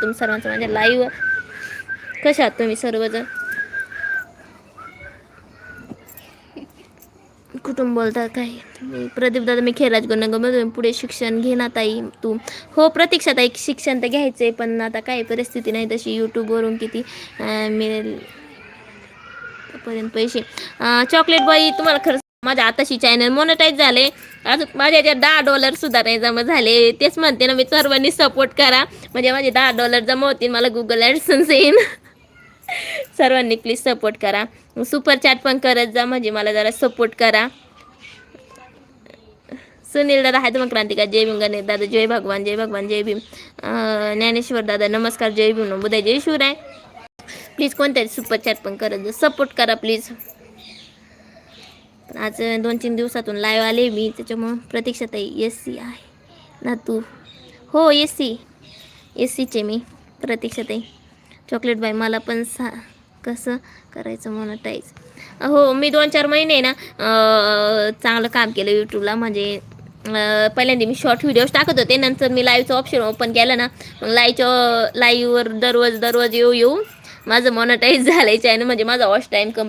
तुम्ही सर्वांचं माझ्या लाईव्ह. कशा आहात तुम्ही सर्वजण? कुठून बोलता काय? प्रदीप दादा, मी खेळराज गुणगमधून पुढे शिक्षण घेणार ताई तू. हो प्रतीक्षा ताई, शिक्षण तर घ्यायचंय पण आता काय परिस्थिती नाही तशी. यूट्यूबवरून किती मिळेल पर्यंत पैसे. चॉकलेट बाई, तुम्हाला खरं माझ्या आताशी चॅनल मोनेटाईज झाले, अजून माझ्या याच्यात $10 सुद्धा नाही जमा झाले. तेच म्हणते ना मी, सर्वांनी सपोर्ट करा म्हणजे माझे $10 जमा होतील, मला गुगल ॲडसन्स येईन. सर्वांनी प्लीज सपोर्ट करा, सुपर चॅट पण करत जा म्हणजे मला जरा सपोर्ट करा. सुनील दादा हाय तुम्हाला क्रांतिका, जय भीम. गणेश दादा जय भगवान, जय भगवान, जय भीम. ज्ञानेश्वर दादा नमस्कार, जय भीम. बुधाय जय शिवराय. प्लीज कोणतरी सुपर चॅट पण करत जा, सपोर्ट करा प्लीज. आज 2-3 दिवसातून लाईव्ह आले मी, त्याच्यामुळं प्रतीक्षा ताई एस सी आहे ना तू? हो एस सीचे मी प्रतीक्षा ताई. चॉकलेट बाई, मला पण कसं करायचं मोनेटाईज? हो मी 2-4 महिने ना चांगलं काम केलं यूट्यूबला. म्हणजे पहिल्यांदा मी शॉर्ट व्हिडिओज टाकत होते, नंतर मी लाईव्हचं ऑप्शन ओपन केलं ना, मग लाईव्हवर दररोज येऊ माझं मोनेटाईज झालं आहे चॅनल. म्हणजे माझा वॉच टाईम